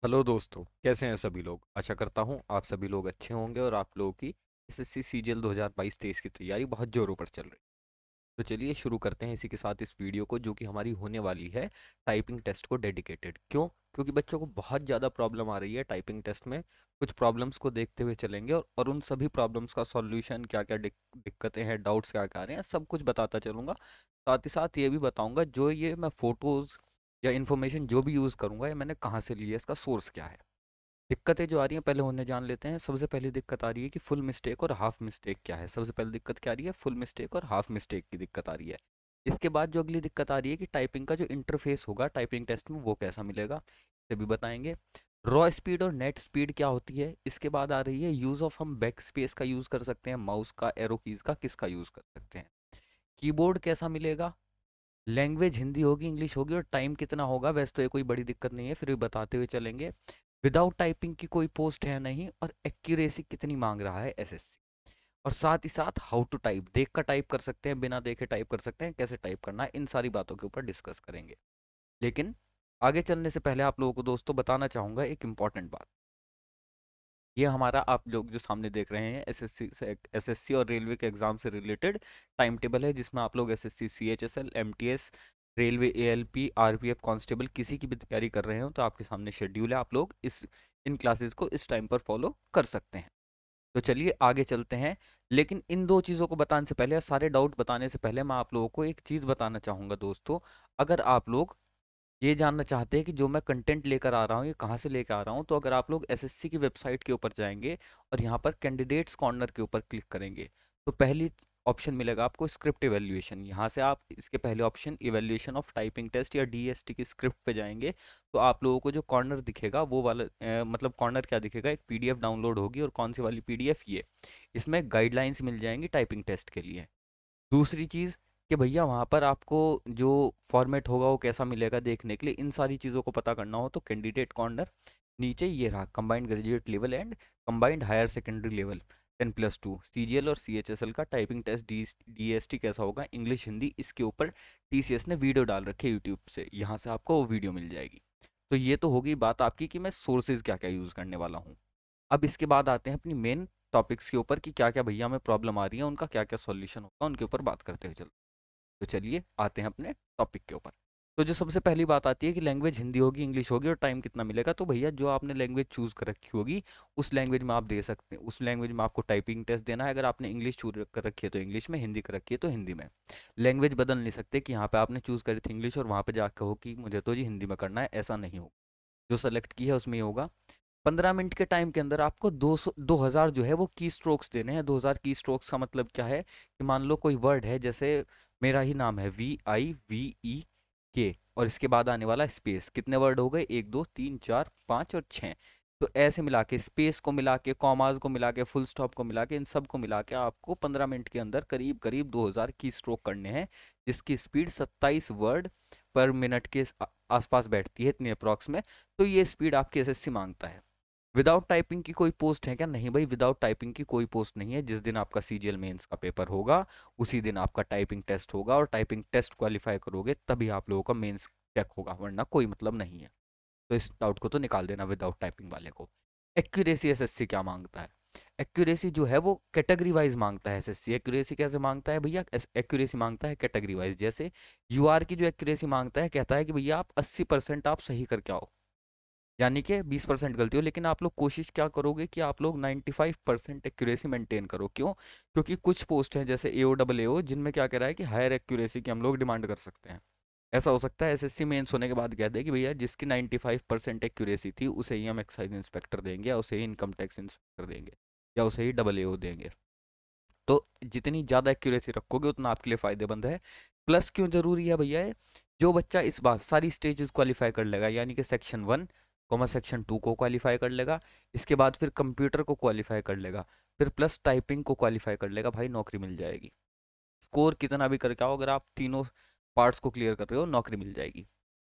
Hello दोस्तों, कैसे हैं सभी लोग। आशा करता हूं आप सभी लोग अच्छे होंगे और आप लोगों की एसएससी सीजीएल 2022-23 की तैयारी बहुत जोरों पर चल रही है। तो चलिए शुरू करते हैं इसी के साथ इस वीडियो को, जो कि हमारी होने वाली है टाइपिंग टेस्ट को डेडिकेटेड। क्यों? क्योंकि बच्चों को बहुत ज़्यादा प्रॉब्लम आ रही है टाइपिंग टेस्ट में। कुछ प्रॉब्लम्स को देखते हुए चलेंगे और उन सभी प्रॉब्लम्स का सॉल्यूशन क्या क्या दिक्कतें हैं, डाउट्स क्या क्या आ रहे हैं, सब कुछ बताता चलूँगा। साथ ही साथ ये भी बताऊँगा जो ये मैं फ़ोटोज़ या इन्फॉर्मेशन जो भी यूज़ करूँगा ये मैंने कहाँ से ली है, इसका सोर्स क्या है। दिक्कतें जो आ रही हैं पहले उन्हें जान लेते हैं। सबसे पहली दिक्कत आ रही है कि फुल मिस्टेक और हाफ मिस्टेक क्या है। सबसे पहली दिक्कत क्या आ रही है? फुल मिस्टेक और हाफ मिस्टेक की दिक्कत आ रही है। इसके बाद जो अगली दिक्कत आ रही है कि टाइपिंग का जो इंटरफेस होगा टाइपिंग टेस्ट में वो कैसा मिलेगा, इसे भी बताएंगे। रॉ स्पीड और नेट स्पीड क्या होती है। इसके बाद आ रही है यूज़ ऑफ, हम बैक स्पेस का यूज़ कर सकते हैं, माउस का, एरो कीज़ का, किसका यूज़ कर सकते हैं। कीबोर्ड कैसा मिलेगा। लैंग्वेज हिंदी होगी, इंग्लिश होगी, और टाइम कितना होगा। वैसे तो ये कोई बड़ी दिक्कत नहीं है, फिर भी बताते हुए चलेंगे। विदाउट टाइपिंग की कोई पोस्ट है नहीं, और एक्यूरेसी कितनी मांग रहा है एसएससी। और साथ ही साथ हाउ टू टाइप, देख कर टाइप कर सकते हैं, बिना देखे टाइप कर सकते हैं, कैसे टाइप करना है, इन सारी बातों के ऊपर डिस्कस करेंगे। लेकिन आगे चलने से पहले आप लोगों को दोस्तों बताना चाहूंगा एक इंपॉर्टेंट बात। ये हमारा आप लोग जो सामने देख रहे हैं एसएससी और रेलवे के एग्जाम से रिलेटेड टाइम टेबल है, जिसमें आप लोग SSC CHSL MTS railway ALP RPF constable किसी की भी तैयारी कर रहे हो तो आपके सामने शेड्यूल है। आप लोग इस इन क्लासेस को इस टाइम पर फॉलो कर सकते हैं। तो चलिए आगे चलते हैं। लेकिन इन दो चीज़ों को बताने से पहले या सारे डाउट बताने से पहले मैं आप लोगों को एक चीज़ बताना चाहूँगा दोस्तों। अगर आप लोग ये जानना चाहते हैं कि जो मैं कंटेंट लेकर आ रहा हूँ ये कहाँ से लेकर आ रहा हूँ, तो अगर आप लोग एसएससी की वेबसाइट के ऊपर जाएंगे और यहाँ पर कैंडिडेट्स कॉर्नर के ऊपर क्लिक करेंगे तो पहली ऑप्शन मिलेगा आपको स्क्रिप्ट इवैल्यूएशन। यहाँ से आप इसके पहले option evaluation of typing test या डीएसटी की स्क्रिप्ट पे जाएंगे तो आप लोगों को जो कॉर्नर दिखेगा वो वाला मतलब कॉर्नर क्या दिखेगा, एक पीडीएफ डाउनलोड होगी। और कौन सी वाली पीडीएफ? ये इसमें गाइडलाइंस मिल जाएंगी टाइपिंग टेस्ट के लिए। दूसरी चीज़ कि भैया वहाँ पर आपको जो फॉर्मेट होगा वो कैसा मिलेगा देखने के लिए, इन सारी चीज़ों को पता करना हो तो कैंडिडेट कॉर्नर नीचे ये रहा, combined graduate level and combined higher secondary level 10+2 CGL और सीएचएसएल का टाइपिंग टेस्ट डीएसटी कैसा होगा, इंग्लिश हिंदी, इसके ऊपर टीसीएस ने वीडियो डाल रखी है यूट्यूब से, यहाँ से आपको वो वीडियो मिल जाएगी। तो ये तो होगी बात आपकी कि मैं सोर्सेज क्या क्या यूज़ करने वाला हूँ। अब इसके बाद आते हैं अपनी मेन टॉपिक्स के ऊपर कि क्या क्या भैया हमें प्रॉब्लम आ रही है, उनका क्या क्या सॉल्यूशन होगा, उनके ऊपर बात करते हुए चलते। तो चलिए आते हैं अपने टॉपिक के ऊपर। तो जो सबसे पहली बात आती है कि लैंग्वेज हिंदी होगी, इंग्लिश होगी और टाइम कितना मिलेगा, तो भैया जो आपने लैंग्वेज चूज़ कर रखी होगी उस लैंग्वेज में आप दे सकते हैं, उस लैंग्वेज में आपको टाइपिंग टेस्ट देना है। अगर आपने इंग्लिश चूज कर रखी है तो इंग्लिश में, हिंदी कर रखी है तो हिंदी में। लैंग्वेज बदल नहीं सकते कि यहाँ पे आपने चूज़ करी थी इंग्लिश और वहाँ पे जाकर हो कि मुझे तो जी हिंदी में करना है, ऐसा नहीं होगा। जो सेलेक्ट की है उसमें ही होगा। 15 मिनट के टाइम के अंदर आपको 2000 जो है वो की स्ट्रोक्स देने हैं। 2000 की स्ट्रोक्स का मतलब क्या है कि मान लो कोई वर्ड है, जैसे मेरा ही नाम है VIVEK, और इसके बाद आने वाला स्पेस, कितने वर्ड हो गए, 1 2 3 4 5 और 6। तो ऐसे मिला के, स्पेस को मिला के, कॉमाज को मिला के, फुल स्टॉप को मिला के, इन सब को मिला के आपको 15 मिनट के अंदर करीब करीब 2000 की स्ट्रोक करने हैं, जिसकी स्पीड 27 वर्ड पर मिनट के आसपास बैठती है, इतनी अप्रॉक्स में। तो ये स्पीड आपकी एसएससी मांगता है। विदाउट टाइपिंग की कोई पोस्ट है क्या? नहीं भाई, विदाउट टाइपिंग की कोई पोस्ट नहीं है। जिस दिन आपका सीजीएल मेंस का पेपर होगा उसी दिन आपका टाइपिंग टेस्ट होगा, और टाइपिंग टेस्ट क्वालिफाई करोगे तभी आप लोगों का मेंस चेक होगा, वरना कोई मतलब नहीं है। तो इस डाउट को तो निकाल देना विदाउट टाइपिंग वाले को। एक्यूरेसी एसएससी क्या मांगता है? एक्यूरेसी जो है वो कैटेगरी वाइज मांगता है एसएससी। एक्यूरेसी कैसे मांगता है भैया? एक्यूरेसी मांगता है कैटेगरी वाइज। जैसे यूआर की जो एक्यूरेसी मांगता है, कहता है कि भैया आप 80% आप सही करके आओ, यानी कि 20% गलती हो, लेकिन आप लोग कोशिश क्या करोगे कि आप लोग 95% एक्यूरेसी मेंटेन करो। क्यों? क्योंकि कुछ पोस्ट हैं जैसे AO जिनमें क्या कह रहा है कि हायर एक्यूरेसी की हम लोग डिमांड कर सकते हैं। ऐसा हो सकता है एसएससी मेंस होने के बाद कह दे कि भैया जिसकी 95% एक्यूरेसी थी उसे ही हम एक्साइज इंस्पेक्टर देंगे, या उसे ही इनकम टैक्स इंस्पेक्टर देंगे, या उसे ही AA देंगे। तो जितनी ज़्यादा एक्यूरेसी रखोगे उतना आपके लिए फ़ायदेमंद है। प्लस क्यों ज़रूरी है भैया? जो बच्चा इस बार सारी स्टेजेस क्वालिफाई कर लेगा, यानी कि सेक्शन 1 सेक्शन 2 को क्वालिफाई कर लेगा, इसके बाद फिर कंप्यूटर को क्वालिफाई कर लेगा, फिर प्लस टाइपिंग को क्वालिफाई कर लेगा, भाई नौकरी मिल जाएगी। स्कोर कितना भी करके आओ, अगर आप तीनों पार्ट्स को क्लियर कर रहे हो नौकरी मिल जाएगी।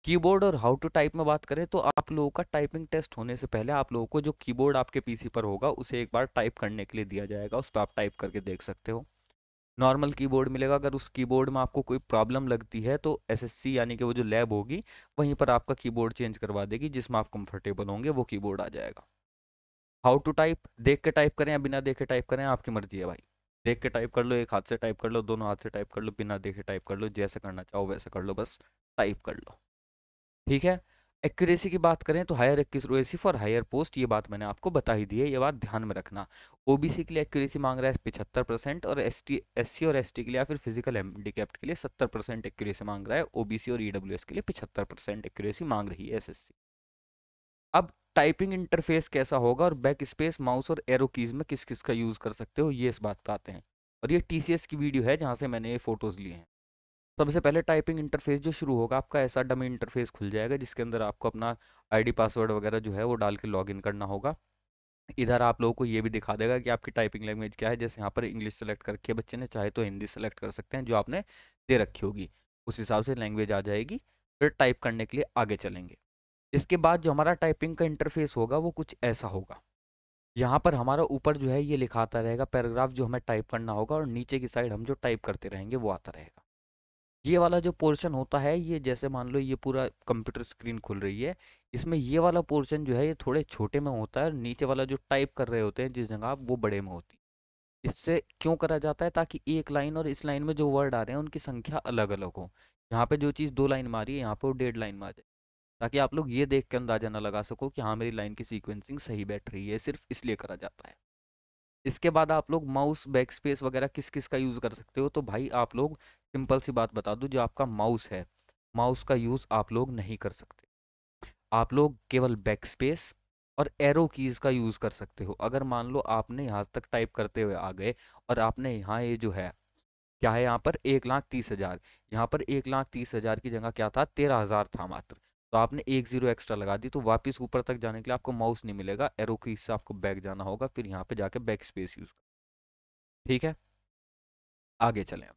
कीबोर्ड और हाउ टू टाइप में बात करें तो आप लोगों का टाइपिंग टेस्ट होने से पहले आप लोगों को जो कीबोर्ड आपके पीसी पर होगा उसे एक बार टाइप करने के लिए दिया जाएगा, उस पर आप टाइप करके देख सकते हो। नॉर्मल कीबोर्ड मिलेगा। अगर उस कीबोर्ड में आपको कोई प्रॉब्लम लगती है तो एसएससी यानी कि वो जो लैब होगी वहीं पर आपका कीबोर्ड चेंज करवा देगी, जिसमें आप कंफर्टेबल होंगे वो कीबोर्ड आ जाएगा। हाउ टू टाइप, देख के टाइप करें या बिना देखे टाइप करें आपकी मर्जी है भाई। देख के टाइप कर लो, एक हाथ से टाइप कर लो, दोनों हाथ से टाइप कर लो, बिना देखे टाइप कर लो, जैसे करना चाहो वैसे कर लो, बस टाइप कर लो। ठीक है। एक्यूरेसी की बात करें तो higher accuracy for higher post, ये बात मैंने आपको बता ही दी है, ये बात ध्यान में रखना। ओबीसी के लिए एक्यूरेसी मांग रहा है 75% और एससी और एसटी के लिए या फिर फिजिकल हैंडीकैप्ड के लिए 70% एक्यूरेसी मांग रहा है। ओबीसी और ईडब्ल्यूएस के लिए 75% एक्यूरेसी मांग रही है एसएससी। अब टाइपिंग इंटरफेस कैसा होगा और बैक स्पेस, माउस और एरो कीज में किस किस का यूज़ कर सकते हो, ये इस बात पे आते हैं। और ये टीसीएस की वीडियो है जहाँ से मैंने ये फोटोज़ लिए हैं। सबसे पहले टाइपिंग इंटरफेस जो शुरू होगा आपका ऐसा डमी इंटरफेस खुल जाएगा, जिसके अंदर आपको अपना आईडी पासवर्ड वगैरह जो है वो डाल के लॉगिन करना होगा। इधर आप लोगों को ये भी दिखा देगा कि आपकी टाइपिंग लैंग्वेज क्या है। जैसे यहाँ पर इंग्लिश सेलेक्ट करके बच्चे ने, चाहे तो हिंदी सेलेक्ट कर सकते हैं जो आपने दे रखी होगी, उस हिसाब से लैंग्वेज आ जाएगी। फिर टाइप करने के लिए आगे चलेंगे। इसके बाद जो हमारा टाइपिंग का इंटरफेस होगा वो कुछ ऐसा होगा। यहाँ पर हमारा ऊपर जो है ये लिखाता रहेगा पैराग्राफ जो हमें टाइप करना होगा, और नीचे की साइड हम जो टाइप करते रहेंगे वो आता रहेगा। ये वाला जो पोर्शन होता है, ये जैसे मान लो ये पूरा कंप्यूटर स्क्रीन खुल रही है, इसमें ये वाला पोर्शन जो है ये थोड़े छोटे में होता है, और नीचे वाला जो टाइप कर रहे होते हैं जिस जगह आप, वो बड़े में होती है। इससे क्यों करा जाता है? ताकि एक लाइन और इस लाइन में जो वर्ड आ रहे हैं उनकी संख्या अलग अलग हो। यहाँ पे जो चीज़ 2 लाइन में आ रही है यहाँ पे वो 1.5 लाइन में आ जाए, ताकि आप लोग ये देख के अंदाजा ना लगा सको कि हाँ मेरी लाइन की सीक्वेंसिंग सही बैठ रही है, सिर्फ इसलिए करा जाता है। इसके बाद आप लोग माउस बैक स्पेस वगैरह किस किस का यूज़ कर सकते हो, तो भाई आप लोग सिंपल सी बात बता दूं, जो आपका माउस है, माउस का यूज़ आप लोग नहीं कर सकते। आप लोग केवल बैक स्पेस और एरो कीज़ का यूज़ कर सकते हो। अगर मान लो आपने यहाँ तक टाइप करते हुए आ गए और आपने यहाँ ये जो है क्या है, यहाँ पर 1,30,000, यहाँ पर 1,30,000 की जगह क्या था, 13,000 था मात्र, तो आपने एक जीरो एक्स्ट्रा लगा दी, तो वापस ऊपर तक जाने के लिए आपको माउस नहीं मिलेगा, एरो की से आपको बैक जाना होगा, फिर यहाँ पे जाके बैक स्पेस यूज कर। ठीक है, आगे चलें।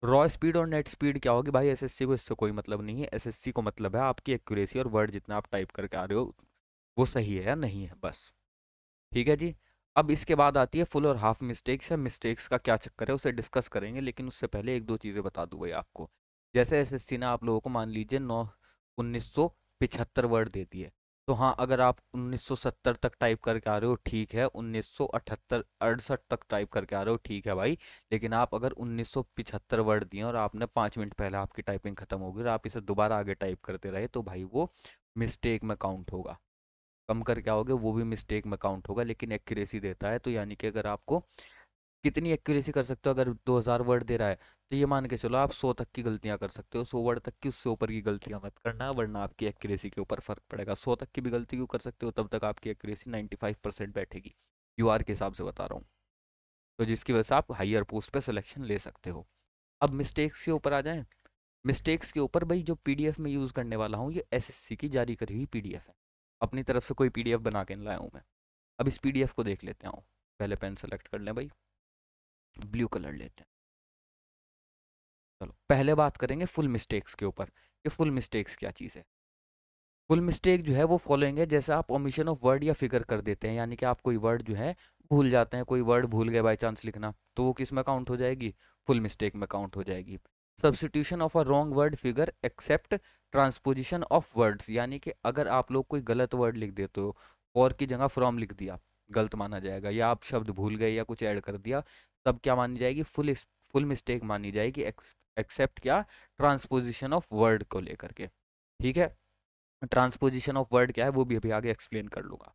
रॉ स्पीड और नेट स्पीड क्या होगी भाई, एसएससी को इससे कोई मतलब नहीं है। एसएससी को मतलब है आपकी एक्यूरेसी और वर्ड जितना आप टाइप करके आ रहे हो वो सही है या नहीं है, बस। ठीक है जी। अब इसके बाद आती है फुल और हाफ मिस्टेक्स है। मिस्टेक्स का क्या चक्कर है उसे डिस्कस करेंगे, लेकिन उससे पहले एक दो चीज़ें बता दूँ भाई आपको। जैसे एसएससी ने आप लोगों को मान लीजिए 1975 वर्ड दे दिए, तो हाँ अगर आप 1970 तक टाइप करके आ रहे हो ठीक है, 1978 68 तक टाइप करके आ रहे हो ठीक है भाई, लेकिन आप अगर 1975 वर्ड दिए और आपने 5 मिनट पहले आपकी टाइपिंग खत्म हो गई और आप इसे दोबारा आगे टाइप करते रहे, तो भाई वो मिस्टेक में काउंट होगा। कम करके आओगे वो भी मिस्टेक में काउंट होगा, लेकिन एक्यूरेसी देता है, तो यानी कि अगर आपको कितनी एक्यूरेसी कर सकते हो, अगर 2000 वर्ड दे रहा है तो ये मान के चलो आप 100 तक की गलतियां कर सकते हो, 100 वर्ड तक की, उससे ऊपर की गलतियां मत करना वरना आपकी एक्यूरेसी के ऊपर फर्क पड़ेगा। 100 तक की भी गलती क्यों कर सकते हो, तब तक आपकी एक्यूरेसी 95% बैठेगी, यूआर के हिसाब से बता रहा हूँ, तो जिसकी वजह से आप हायर पोस्ट पे सिलेक्शन ले सकते हो। अब मिस्टेक्स के ऊपर आ जाएं। मिस्टेक्स के ऊपर भाई जो पीडीएफ में यूज़ करने वाला हूँ ये एसएससी की जारी करी हुई पीडीएफ है, अपनी तरफ से कोई पीडीएफ बना के नहीं लाया हूँ मैं। अब इस पीडीएफ को देख लेते हैं। पहले पेन सेलेक्ट कर लें भाई, ब्लू कलर लेते हैं। चलो पहले बात करेंगे फुल मिस्टेक्स के ऊपर, कि फुल मिस्टेक्स क्या चीज़ है। फुल मिस्टेक जो है वो फॉलोइंग है, जैसे आप ओमिशन ऑफ वर्ड या फिगर कर देते हैं, यानी कि आप कोई वर्ड जो है भूल जाते हैं, कोई वर्ड भूल गए बाई चांस लिखना, तो वो किस में काउंट हो जाएगी, फुल मिस्टेक में काउंट हो जाएगी। Substitution of a wrong word figure except transposition of words, यानी कि अगर आप लोग कोई गलत वर्ड लिख देते हो, फॉर की जगह फ्रॉम लिख दिया, गलत माना जाएगा, या आप शब्द भूल गए या कुछ ऐड कर दिया, तब क्या मानी जाएगी, फुल मिस्टेक मानी जाएगी, एक्सेप्ट क्या, ट्रांसपोजिशन ऑफ वर्ड को लेकर के। ठीक है, ट्रांसपोजिशन ऑफ वर्ड क्या है वो भी अभी आगे एक्सप्लेन कर लूंगा।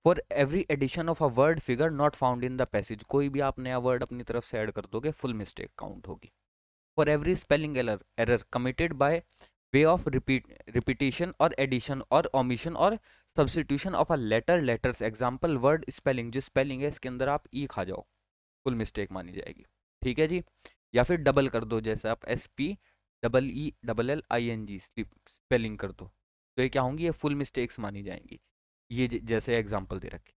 For every addition of a word figure not found in the passage, कोई भी आप नया वर्ड अपनी तरफ से ऐड कर दोगे फुल मिस्टेक काउंट होगी। For every spelling error committed by way of repetition और एडिशन और ओमिशन और substitution of a letters example word spelling, जो स्पेलिंग है इसके अंदर आप ई खा जाओ, फुल मिस्टेक मानी जाएगी। ठीक है जी। या फिर डबल कर दो, जैसे आप SPEELLING स्पेलिंग कर दो, तो ये क्या होंगी, ये फुल मिस्टेक्स मानी जाएंगी। ये जैसे एग्जांपल दे रखे।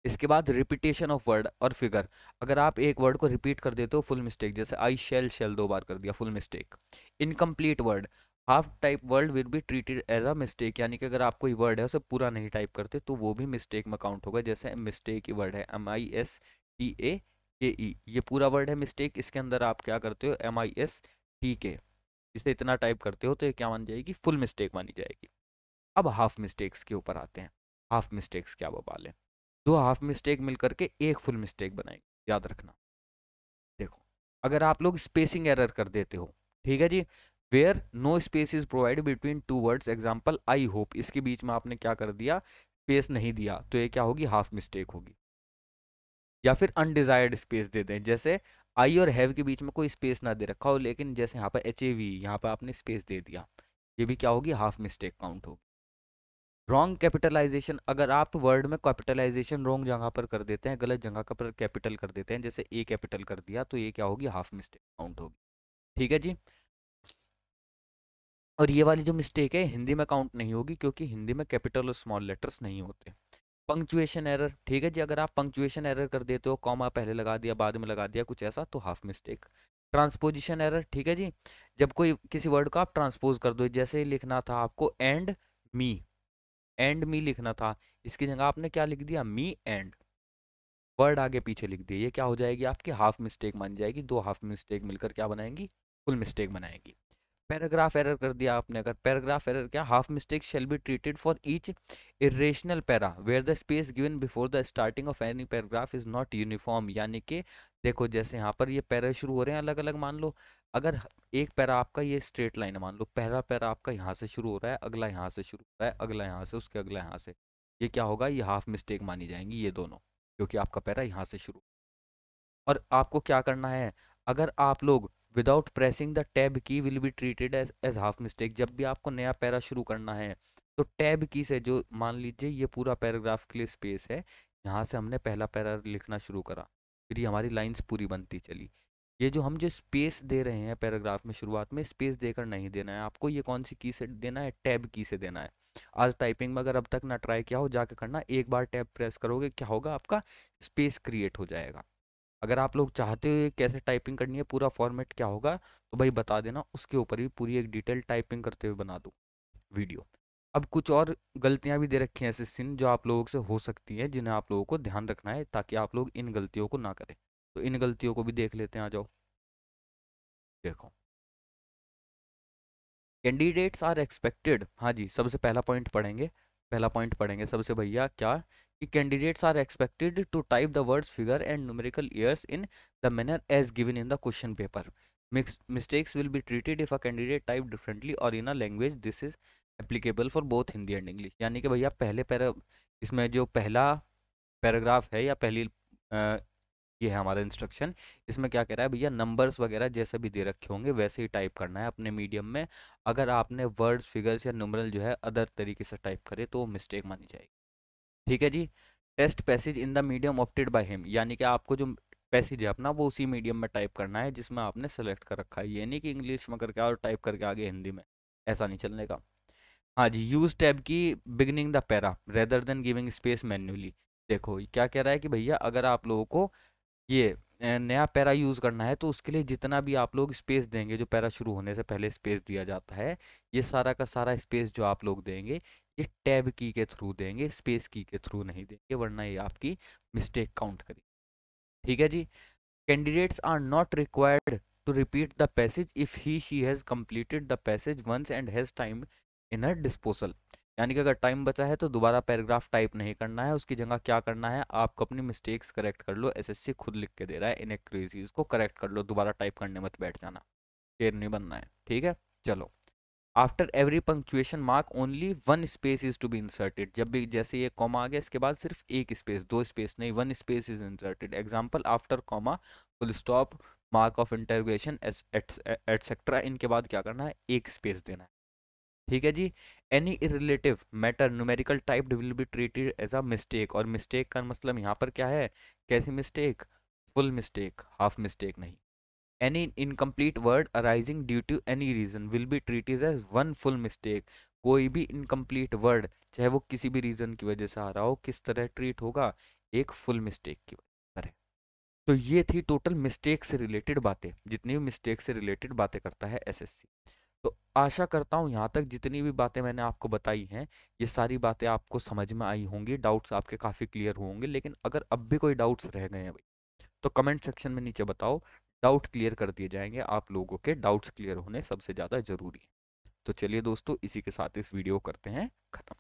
इसके बाद रिपीटेशन ऑफ वर्ड और फिगर, अगर आप एक वर्ड को रिपीट कर देते हो फुल मिस्टेक, जैसे आई शेल 2 बार कर दिया full mistake. Incomplete word, half type word will be treated as a mistake, यानी कि अगर आप कोई वर्ड है उसे पूरा नहीं टाइप करते तो वो भी मिस्टेक में काउंट होगा, जैसे मिस्टेक ही वर्ड है MISTAKE, ये पूरा वर्ड है मिस्टेक। इसके अंदर आप क्या करते हो, MISTK, इसे इतना टाइप करते हो तो ये क्या मान जाएगी, फुल मिस्टेक मानी जाएगी। अब हाफ मिस्टेक्स के ऊपर आते हैं। हाफ मिस्टेक्स क्या बवाल है। दो हाफ मिस्टेक मिलकर के एक फुल मिस्टेक बनाएंगे, याद रखना। देखो, अगर आप लोग स्पेसिंग एरर कर देते हो, ठीक है जी, where no space is provide between two words, example I hope, इसके बीच में आपने क्या कर दिया, स्पेस नहीं दिया, तो ये क्या होगी, हाफ मिस्टेक होगी। या फिर अनडिजायर्ड स्पेस दे दें, जैसे आई और हैव के बीच में कोई स्पेस ना दे रखा हो, लेकिन जैसे यहाँ पर HAV, यहाँ पर आपने स्पेस दे दिया, ये भी क्या होगी, हाफ मिस्टेक काउंट होगी। रॉन्ग कैपिटलाइजेशन, अगर आप वर्ड में कैपिटलाइजेशन रॉन्ग जगह पर कर देते हैं, गलत जगह पर कैपिटल कर देते हैं, जैसे ए कैपिटल कर दिया, तो ये क्या होगी, हाफ मिस्टेक काउंट होगी। ठीक है जी। और ये वाली जो मिस्टेक है हिंदी में काउंट नहीं होगी, क्योंकि हिंदी में कैपिटल और स्मॉल लेटर्स नहीं होते। पंक्चुएशन एरर, ठीक है जी, अगर आप पंक्चुएशन एरर कर देते हो, कॉमा पहले लगा दिया बाद में लगा दिया कुछ ऐसा, तो हाफ मिस्टेक। ट्रांसपोजिशन एरर, ठीक है जी, जब कोई किसी वर्ड को आप ट्रांसपोज कर दो, जैसे लिखना था आपको मी, एंड मी लिखना था, इसकी जगह आपने क्या लिख दिया, मी एंड, वर्ड आगे पीछे लिख दिया, ये क्या हो जाएगी, आपकी हाफ मिस्टेक मान जाएगी। दो हाफ मिस्टेक मिलकर क्या बनाएंगी, फुल मिस्टेक बनाएंगी। पैराग्राफ एरर कर दिया आपने, अगर पैराग्राफ एरर क्या, half mistake shall be treated for each irrational para where the space given before the starting of any paragraph is not uniform, यानी कि देखो जैसे यहाँ पर ये पैरा शुरू हो रहे हैं अलग अलग, मान लो अगर एक पैरा आपका ये स्ट्रेट लाइन है, मान लो पहला पैरा आपका यहाँ से शुरू हो रहा है, अगला यहाँ से शुरू हो रहा है, अगला यहाँ से, उसके अगला यहाँ से, ये क्या होगा, ये हाफ मिस्टेक मानी जाएंगी ये दोनों, क्योंकि आपका पैरा यहाँ से शुरू। और आपको क्या करना है, अगर आप लोग without pressing the tab key will be treated as half mistake, जब भी आपको नया पैरा शुरू करना है, तो टैब की से, जो मान लीजिए ये पूरा पैराग्राफ के लिए स्पेस है, यहाँ से हमने पहला पैरा लिखना शुरू करा, फिर ये हमारी लाइंस पूरी बनती चली, ये जो हम जो स्पेस दे रहे हैं पैराग्राफ में, शुरुआत में स्पेस देकर नहीं देना है आपको, ये कौन सी की से देना है, टैब की से देना है। आज टाइपिंग में अगर अब तक ना ट्राई किया हो, जाके करना, एक बार टैब प्रेस करोगे क्या होगा, आपका स्पेस क्रिएट हो जाएगा। अगर आप लोग चाहते हो कैसे टाइपिंग करनी है, पूरा फॉर्मेट क्या होगा, तो भाई बता देना, उसके ऊपर भी पूरी एक डिटेल टाइपिंग करते हुए बना दूँ वीडियो। अब कुछ और गलतियां भी दे रखी हैं ऐसे सिन, जो आप लोगों से हो सकती हैं, जिन्हें आप लोगों को ध्यान रखना है, ताकि आप लोग इन गलतियों को ना करें। तो इन गलतियों को भी देख लेते हैं, आ जाओ देखो। कैंडिडेट्स आर एक्सपेक्टेड, हाँ जी, सबसे पहला पॉइंट पढ़ेंगे, पहला पॉइंट पढ़ेंगे सबसे भैया, क्या कि candidates are expected to type the words figure and numerical years in the manner as given in the question paper. Mistakes will be treated if a candidate type differently or in a language this is applicable for both Hindi and English. यानी कि भैया पहले para, इसमें जो पहला paragraph है या पहली ये है हमारा इंस्ट्रक्शन, इसमें क्या कह रहा है भैया, नंबर्स वगैरह जैसे भी दे रखे होंगे वैसे ही टाइप करना है अपने मीडियम में। अगर आपने वर्ड्स फिगर्स या न्यूमरल जो है अदर तरीके से टाइप करे तो वो मिस्टेक मानी जाएगी। ठीक है जी। Test passage in the medium opted by him, यानी कि आपको जो पैसेज है अपना वो उसी मीडियम में टाइप करना है जिसमें आपने सेलेक्ट कर रखा है, ये नहीं कि इंग्लिश में करके और टाइप करके आगे हिंदी में, ऐसा नहीं चलने का। हाँ जी, यूज टैब की beginning the para rather than giving space manually. देखो ये क्या कह रहा है कि भैया अगर आप लोगों को ये नया पैरा यूज़ करना है, तो उसके लिए जितना भी आप लोग स्पेस देंगे, जो पैरा शुरू होने से पहले स्पेस दिया जाता है, ये सारा का सारा स्पेस जो आप लोग देंगे, ये टैब की के थ्रू देंगे, स्पेस की के थ्रू नहीं देंगे, वरना ये आपकी मिस्टेक काउंट करेगी। ठीक है जी। Candidates are not required to repeat the passage if he she has completed the passage once and has time in her disposal. यानी कि अगर टाइम बचा है तो दोबारा पैराग्राफ टाइप नहीं करना है, उसकी जगह क्या करना है, आपको अपनी मिस्टेक्स करेक्ट कर लो, एसएससी खुद लिख के दे रहा है, इनएक्यूरेसीज को करेक्ट कर लो, दोबारा टाइप करने मत बैठ जाना, शेर नहीं बनना है। ठीक है, चलो। After every punctuation mark only one space is to be inserted, जब भी जैसे ये कॉमा आ गया इसके बाद सिर्फ एक स्पेस, दो स्पेस नहीं, one space is inserted. Example, after comma full stop mark of intervention etcetera, इनके बाद क्या करना है, एक स्पेस देना है। ठीक है जी। Any irrelative matter numerical typed will be treated as a mistake, और मिस्टेक का मतलब यहाँ पर क्या है, कैसी mistake, full mistake, half mistake नहीं। Any incomplete word arising due to any reason will be treated as one full mistake. कोई भी इनकम्प्लीट वर्ड चाहे वो किसी भी रीजन की वजह से आ रहा हो, किस तरह ट्रीट होगा, एक फुल मिस्टेक की तरह। तो ये थी टोटल मिस्टेक से रिलेटेड बातें, जितनी भी मिस्टेक से रिलेटेड बातें करता है एसएससी। तो आशा करता हूँ यहाँ तक जितनी भी बातें मैंने आपको बताई हैं, ये सारी बातें आपको समझ में आई होंगी, डाउट्स आपके काफ़ी क्लियर होंगे। लेकिन अगर अब भी कोई डाउट्स रह गए हैं भाई, तो कमेंट सेक्शन में नीचे बताओ, डाउट क्लियर कर दिए जाएंगे। आप लोगों के डाउट्स क्लियर होने सबसे ज़्यादा ज़रूरी है। तो चलिए दोस्तों, इसी के साथ इस वीडियो को करते हैं ख़त्म।